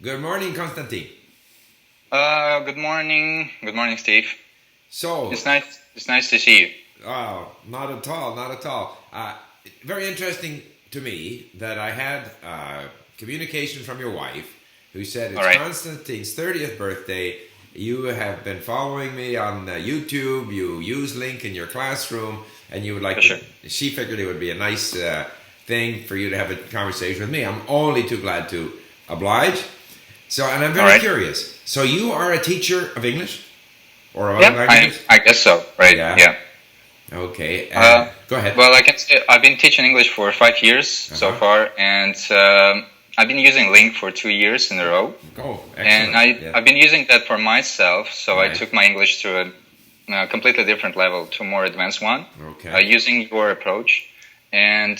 Good morning, Constantine. Good morning. Good morning, Steve. So, It's nice. It's nice to see you. not at all, not at all. Very interesting to me that I had communication from your wife who said All it's right. Constantine's 30th birthday. You have been following me on YouTube. You use Link in your classroom, and you would like For to. sure. She figured it would be a nice thing for you to have a conversation with me. I'm only too glad to oblige. So, and I'm All very right. curious. So, you are a teacher of English or of other Yeah, I languages? I guess so. Right. Yeah. Yeah. Okay. Go ahead. Well, I can say I've been teaching English for 5 years so Uh-huh. far, and I've been using Link for 2 years in a row. Oh, And excellent. Yeah. I've been using that for myself. So I Right. took my English to a completely different level, to a more advanced one, Okay. using your approach. And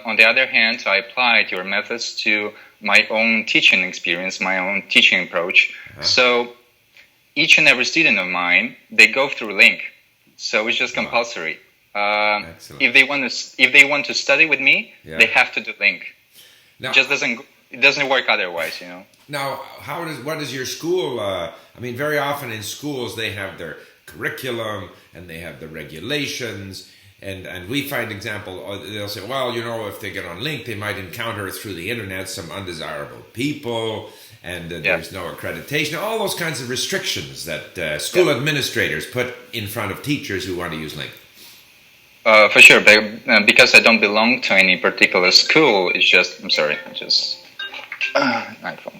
on the other hand, I applied your methods to my own teaching experience, my own teaching approach. Uh-huh. So each and every student of mine, they go through Link. So it's just Wow. compulsory. Excellent. If they want to study with me, Yeah. they have to do Link. Now, It doesn't work otherwise, you know. now, what does your school? I mean, very often in schools they have their curriculum and they have the regulations, and we find example. They'll say, well, you know, if they get on Link, they might encounter through the internet some undesirable people, and there's no accreditation. All those kinds of restrictions that school administrators put in front of teachers who want to use Link. For sure, but because I don't belong to any particular school, it's just, I'm sorry, iPhone.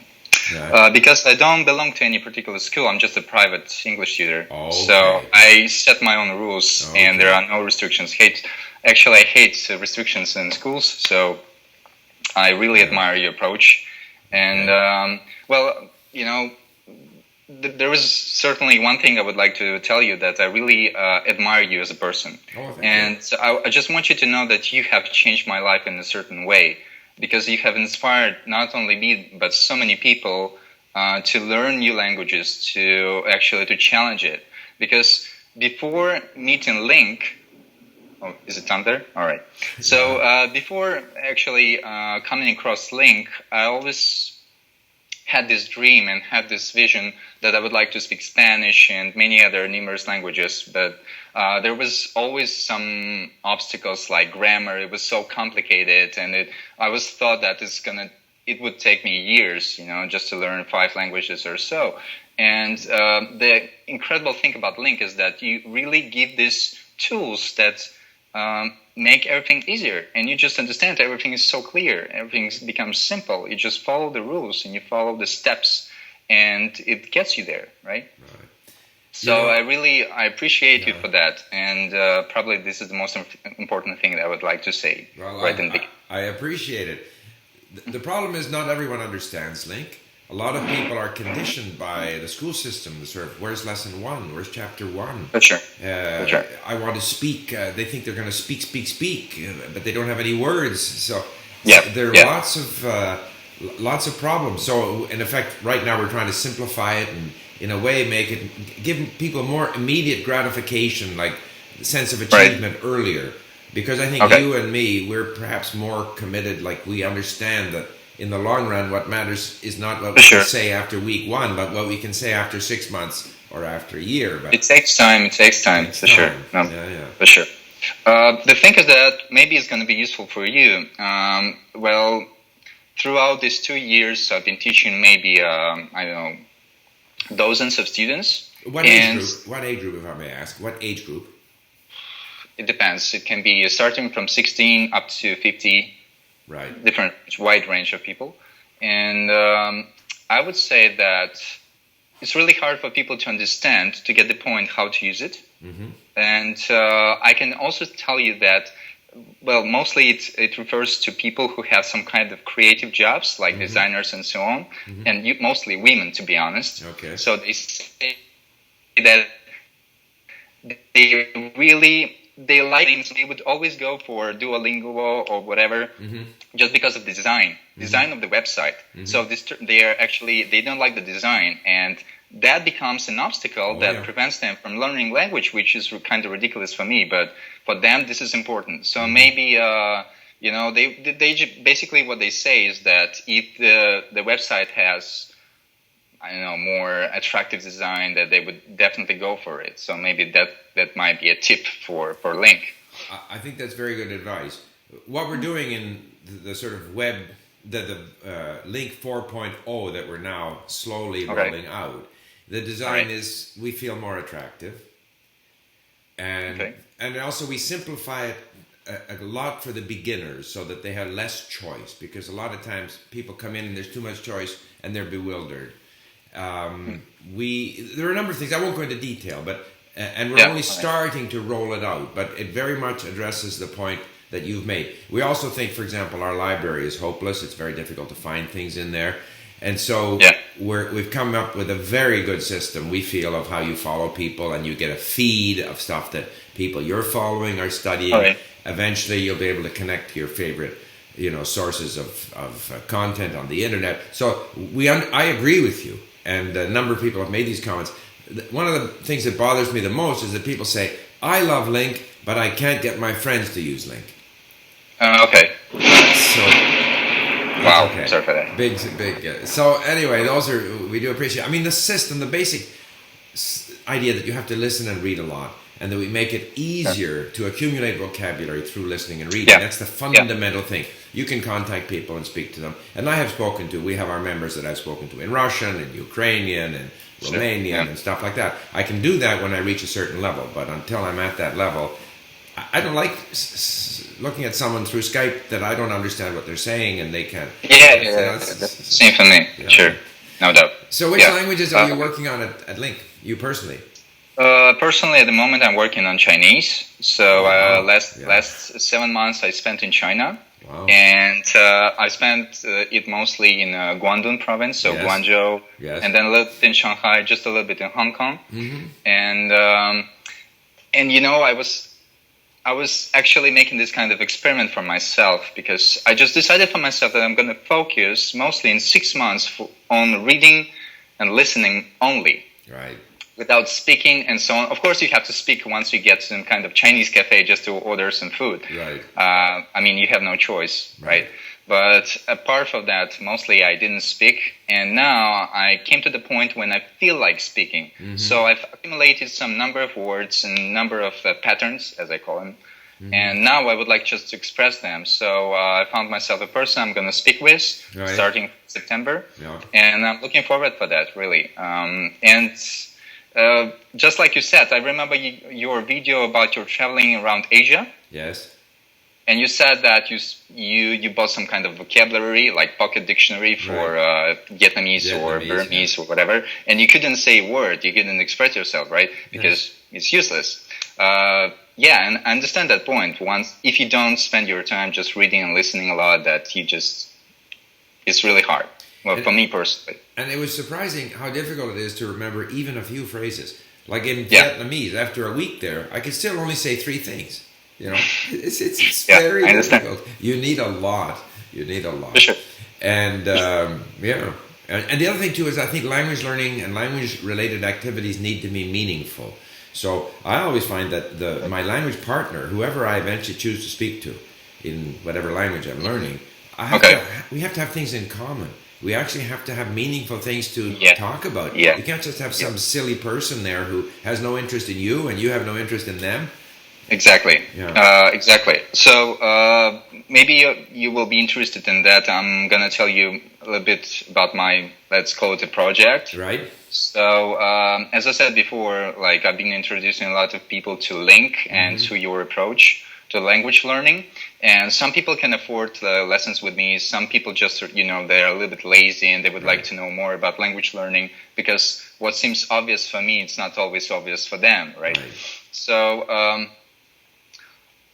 Right. Because I don't belong to any particular school, I'm just a private English tutor. Okay. So I set my own rules, Okay. and there are no restrictions. I hate restrictions in schools, so I really admire your approach. And, well, you know, there is certainly one thing I would like to tell you, that I really admire you as a person. Oh, thank And you. so I just want you to know that you have changed my life in a certain way, because you have inspired not only me, but so many people to learn new languages, to challenge it. Because before meeting Link, oh, is it on there? All right. So before actually coming across Link, I always had this dream and had this vision that I would like to speak Spanish and many other numerous languages, but there was always some obstacles like grammar. It was so complicated, and I was thought that it would take me years, you know, just to learn 5 languages or so. And the incredible thing about Link is that you really give these tools that make everything easier, and you just understand everything is so clear. Everything becomes simple. You just follow the rules and you follow the steps, and it gets you there, right? Right. So You know, I appreciate you for that, and probably this is the most important thing that I would like to say well, right in the beginning. I appreciate it. The problem is not everyone understands Link. A lot of people are conditioned by the school system to sort of, where's lesson 1? Where's chapter 1? For sure. For sure. I want to speak. They think they're going to speak, but they don't have any words. So Yeah. there are Yeah. lots of problems. So in effect, right now we're trying to simplify it and in a way give people more immediate gratification, like the sense of achievement earlier. Because I think Okay. you and me, we're perhaps more committed. Like we understand that in the long run, what matters is not what we sure. can say after week 1, but what we can say after 6 months or after a year. But It takes time. It takes time, it's for sure. time. No, Yeah. for sure. The thing is that maybe it's going to be useful for you. Well, throughout these 2 years, I've been teaching maybe, I don't know, dozens of students. What age group? What age group, if I may ask? What age group? It depends. It can be starting from 16 up to 50, Right. different, wide range of people. And I would say that it's really hard for people to understand, to get the point how to use it. Mm-hmm. And I can also tell you that, well, mostly it refers to people who have some kind of creative jobs, like designers and so on, and mostly women, to be honest. Okay. So they say that they like things. They would always go for Duolingo or whatever, just because of the design of the website. So they don't like the design, and that becomes an obstacle that prevents them from learning language, which is kind of ridiculous for me. But for them, this is important. So maybe they basically what they say is that if the website has I don't know, more attractive design, that they would definitely go for it. So maybe that might be a tip for LingQ. I think that's very good advice. What we're doing in the sort of web, the LingQ 4.0 that we're now slowly rolling out, the design is, we feel, more attractive. And also we simplify it a lot for the beginners so that they have less choice, because a lot of times people come in and there's too much choice and they're bewildered. There are a number of things, I won't go into detail, but and we're only starting to roll it out, but it very much addresses the point that you've made. We also think, for example, our library is hopeless. It's very difficult to find things in there. And so we've come up with a very good system, we feel, of how you follow people, and you get a feed of stuff that people you're following are studying. Eventually you'll be able to connect to your favorite sources of content on the internet. So I agree with you, and a number of people have made these comments. One of the things that bothers me the most is that people say, I love LingQ, but I can't get my friends to use LingQ. Okay. So, wow, okay. Sorry for that. Big. So anyway, we do appreciate. I mean, the system, the basic idea that you have to listen and read a lot, and that we make it easier to accumulate vocabulary through listening and reading. That's the fundamental thing. You can contact people and speak to them. And we have our members that I've spoken to in Russian and Ukrainian and Romanian and stuff like that. I can do that when I reach a certain level, but until I'm at that level, I don't like looking at someone through Skype that I don't understand what they're saying and they can't. Same for me. Sure, no doubt. So which languages are you working on at LingQ, you personally? Personally, at the moment, I'm working on Chinese. So last 7 months I spent in China. Wow. And I spent it mostly in Guangdong province, so Guangzhou, and then a little bit in Shanghai, just a little bit in Hong Kong. And I was actually making this kind of experiment for myself, because I just decided for myself that I'm going to focus mostly in 6 months on reading and listening only. Right. Without speaking and so on. Of course, you have to speak once you get to some kind of Chinese cafe just to order some food. Right. I mean, you have no choice, right? But apart from that, mostly I didn't speak. And now I came to the point when I feel like speaking. So I've accumulated some number of words and number of patterns, as I call them. And now I would like just to express them. So I found myself a person I'm going to speak with starting September. And I'm looking forward for that, really. Just like you said, I remember your video about your traveling around Asia. Yes. And you said that you bought some kind of vocabulary, like pocket dictionary for Vietnamese or Burmese or whatever, and you couldn't say a word, you couldn't express yourself, right? Because it's useless. And I understand that point. If you don't spend your time just reading and listening a lot, it's really hard. Well, for me personally. And it was surprising how difficult it is to remember even a few phrases. Like in Vietnamese, after a week there, I could still only say 3 things. It's very difficult. You need a lot. For sure. And and the other thing too is I think language learning and language related activities need to be meaningful. So I always find that my language partner, whoever I eventually choose to speak to in whatever language I'm learning, we have to have things in common. We actually have to have meaningful things to talk about. You can't just have some silly person there who has no interest in you and you have no interest in them. Exactly. Exactly. So maybe you will be interested in that. I'm going to tell you a little bit about my, let's call it a project. Right. So as I said before, like I've been introducing a lot of people to LingQ and to your approach to language learning. And some people can afford lessons with me. Some people just, they're a little bit lazy and they would like to know more about language learning, because what seems obvious for me, it's not always obvious for them, right? So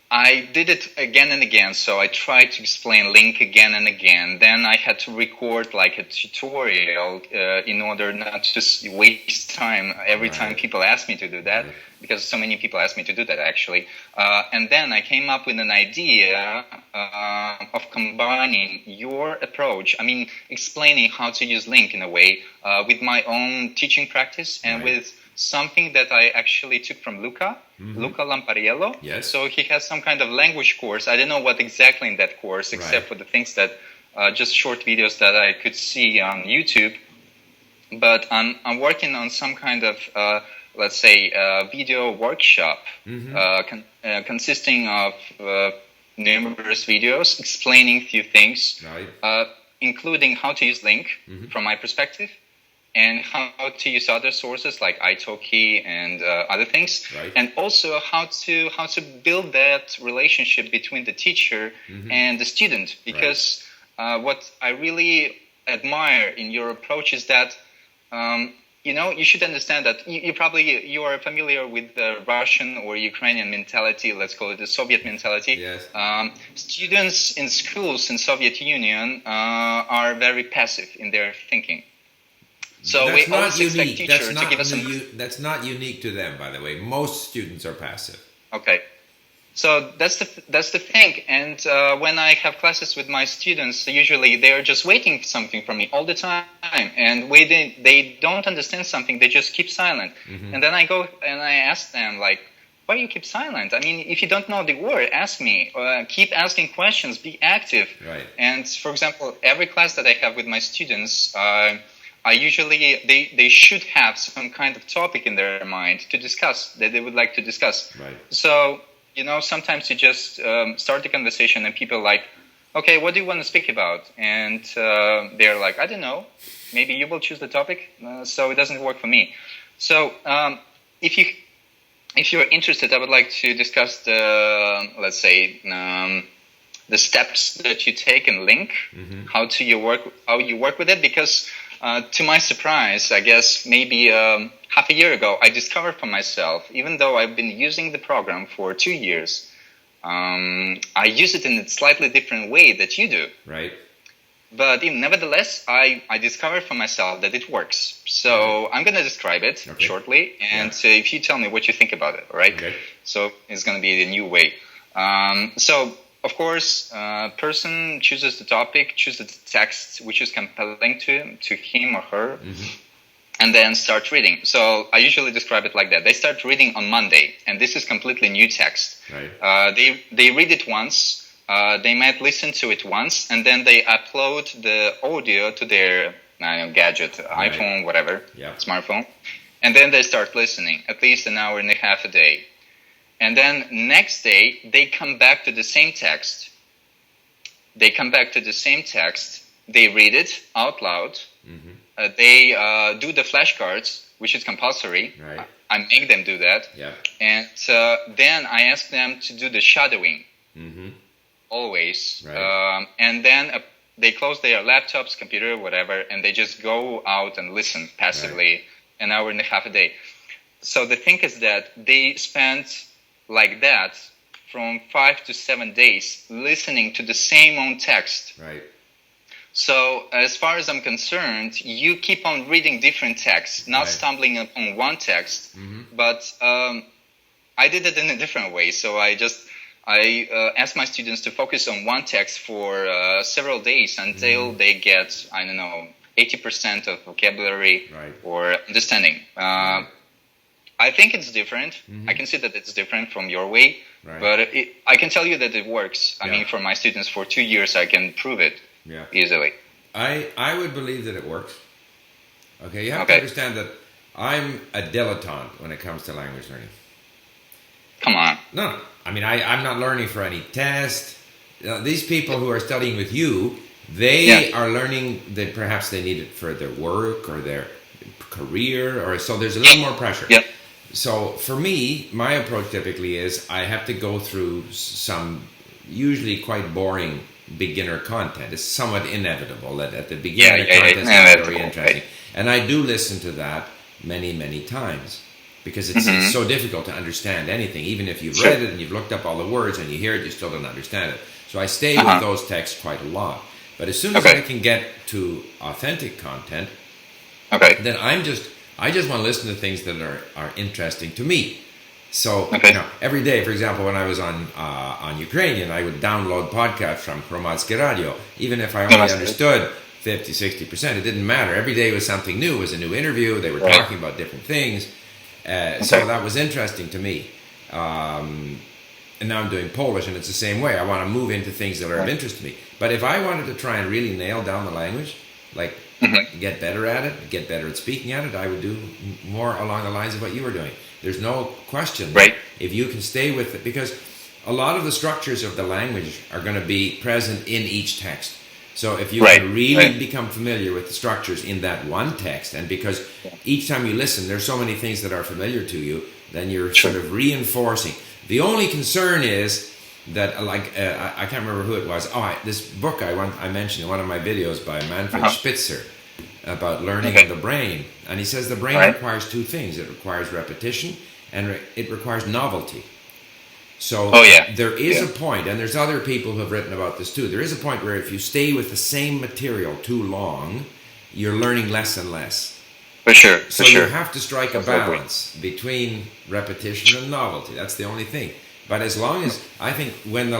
I did it again and again. So I tried to explain LingQ again and again. Then I had to record like a tutorial in order not to waste time every time people ask me to do that, because so many people ask me to do that actually. And then I came up with an idea of combining your approach, explaining how to use LingQ in a way with my own teaching practice and with something that I actually took from Luca Lampariello. Yes. So he has some kind of language course. I don't know what exactly in that course, except for the things that, just short videos that I could see on YouTube. but I'm working on some kind of let's say video workshop consisting of numerous videos explaining few things, including how to use Link from my perspective, and how to use other sources like italki and other things, and also how to build that relationship between the teacher and the student. Because what I really admire in your approach is that you should understand that you are familiar with the Russian or Ukrainian mentality. Let's call it the Soviet mentality. Yes. Students in schools in Soviet Union are very passive in their thinking. So that's we always expect teachers to give us that's not unique to them, by the way. Most students are passive. Okay. So that's the thing. And when I have classes with my students, usually they are just waiting for something from me all the time. And when they don't understand something, they just keep silent. And then I go and I ask them, like, why do you keep silent? I mean, if you don't know the word, ask me. Keep asking questions. Be active. Right. And for example, every class that I have with my students, I usually they should have some kind of topic in their mind to discuss that they would like to discuss. Right. So sometimes you just start the conversation and people are like, okay, what do you want to speak about? And they're like, I don't know. Maybe you will choose the topic. So it doesn't work for me. So if you're interested, I would like to discuss let's say the steps that you take in Link, how you work with it, because to my surprise, I guess maybe half a year ago, I discovered for myself, even though I've been using the program for 2 years, I use it in a slightly different way that you do. Right. But nevertheless, I discovered for myself that it works. So I'm going to describe it shortly, and if you tell me what you think about it, all right? Okay. So it's going to be the new way. So of course, person chooses the topic, chooses the text which is compelling to him or her, and then start reading. So I usually describe it like that. They start reading on Monday, and this is completely new text. Right. They read it once, they might listen to it once, and then they upload the audio to their gadget, iPhone, whatever, smartphone, and then they start listening, at least an hour and a half a day. And then next day, they come back to the same text. They read it out loud. They do the flashcards, which is compulsory. Right. I make them do that. Yeah. And then I ask them to do the shadowing. Always. Right. And then they close their laptops, computer, whatever, and they just go out and listen passively an hour and a half a day. So the thing is that they spend like that from 5 to 7 days listening to the same own text. Right. So as far as I'm concerned, you keep on reading different texts, not stumbling upon one text, but I did it in a different way. So I asked my students to focus on one text for several days until they get, 80% of vocabulary or understanding. I think it's different. I can see that it's different from your way, but I can tell you that it works. I mean, for my students for 2 years, I can prove it easily. I would believe that it works. Okay, you have to understand that I'm a dilettante when it comes to language learning. Come on. No. I mean, I'm not learning for any test. These people who are studying with you, they are learning that perhaps they need it for their work or their career, or so there's a little more pressure. Yeah. So for me, my approach typically is I have to go through some usually quite boring beginner content. It's somewhat inevitable that at the beginning the content is not very interesting. And I do listen to that many, many times because it's so difficult to understand anything. Even if you've read it and you've looked up all the words and you hear it, you still don't understand it. So I stay with those texts quite a lot. But as soon as I can get to authentic content, then I just want to listen to things that are interesting to me. So every day, for example, when I was on Ukrainian, I would download podcasts from Hromadske Radio. Even if I only understood 50, 60%, it didn't matter. Every day was something new. It was a new interview. They were talking about different things. So that was interesting to me. And now I'm doing Polish, and it's the same way. I want to move into things that are of interest to me. But if I wanted to try and really nail down the language, like get better at it, get better at speaking at it, I would do more along the lines of what you were doing. There's no question. Right. If you can stay with it, because a lot of the structures of the language are going to be present in each text. So if you can really become familiar with the structures in that one text, and because each time you listen, there's so many things that are familiar to you, then you're sort of reinforcing. The only concern is that, I can't remember who it was. This book I mentioned in one of my videos by Manfred Spitzer about learning of the brain. And he says the brain requires two things. It requires repetition and it requires novelty. So there is a point, and there's other people who have written about this too, there is a point where if you stay with the same material too long, you're learning less and less. For sure. So you have to strike a balance between repetition and novelty. That's the only thing. But as long as, I think, when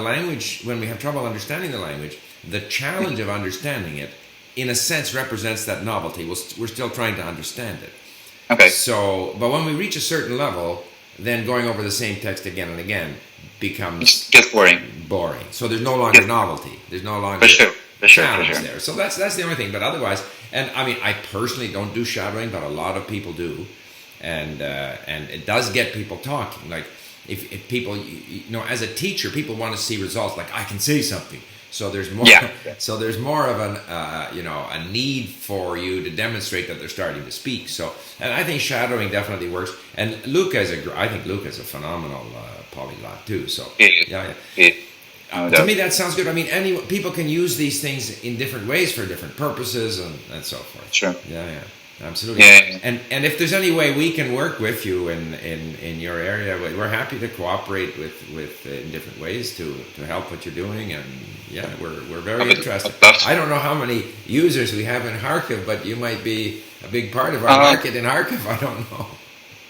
we have trouble understanding the language, the challenge of understanding it, in a sense, represents that novelty. We're still trying to understand it. Okay. So, but when we reach a certain level, then going over the same text again and again becomes gets boring. So there's no longer novelty. There's no longer challenge there. So that's the only thing. But otherwise, and I mean, I personally don't do shadowing, but a lot of people do, and it does get people talking. Like if people, as a teacher, people want to see results. Like I can say something. So there's more. So there's more of a need for you to demonstrate that they're starting to speak. So, and I think shadowing definitely works. And I think Luca's a phenomenal polyglot too. So to me that sounds good. I mean, people can use these things in different ways for different purposes and so forth. Sure. Yeah. Absolutely. Yeah. And if there's any way we can work with you in your area, we're happy to cooperate with in different ways to help what you're doing. And we're very interested. I don't know how many users we have in Kharkiv, but you might be a big part of our market in Kharkiv. I don't know.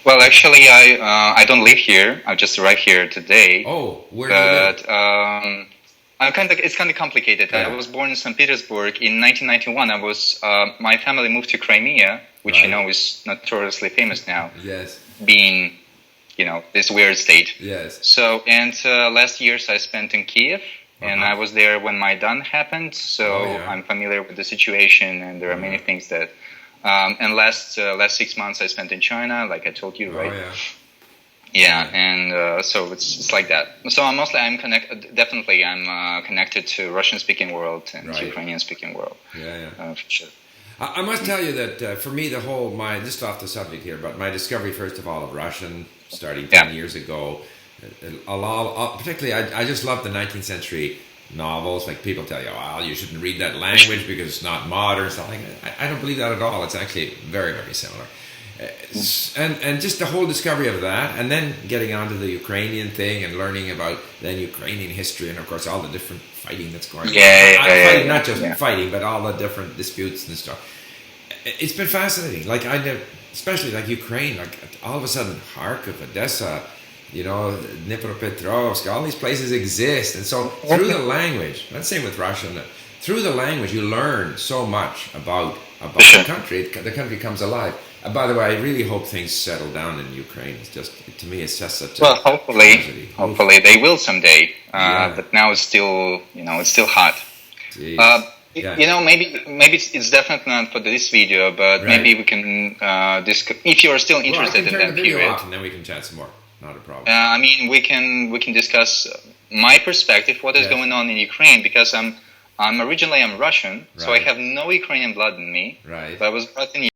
Well, actually, I don't live here. I just arrived here today. Oh, where do you live? It's kind of complicated. I was born in St. Petersburg in 1991. My family moved to Crimea, which is notoriously famous now. Yes. Being, this weird state. Yes. So, and last years I spent in Kiev, and I was there when Maidan happened. So I'm familiar with the situation, and there are many things that. And last 6 months I spent in China, like I told you, right? And so it's like that. So I'm connected to Russian-speaking world and Ukrainian-speaking world. For sure. I must tell you that for me, just off the subject here, but my discovery, first of all, of Russian, starting 10 years ago, particularly, I just love the 19th century novels. Like people tell you, you shouldn't read that language because it's not modern. Stuff like that. I don't believe that at all. It's actually very, very similar. And just the whole discovery of that, and then getting onto the Ukrainian thing and learning about then Ukrainian history, and of course all the different fighting that's going on. Not just fighting, but all the different disputes and stuff. It's been fascinating. Like especially like Ukraine, like all of a sudden Kharkiv, Odessa, Dnipropetrovsk, all these places exist, and so through the language, let's say with Russian, through the language you learn so much about the country. The country comes alive. By the way, I really hope things settle down in Ukraine. It's just, to me, it's just such a tragedy. Hopefully they will someday. But now it's still, it's still hot. Maybe it's definitely not for this video, but maybe we can discuss if you are still interested in that period. And then we can chat some more. Not a problem. We can discuss my perspective, what is going on in Ukraine, because I'm originally Russian, so I have no Ukrainian blood in me. Right. But I was brought in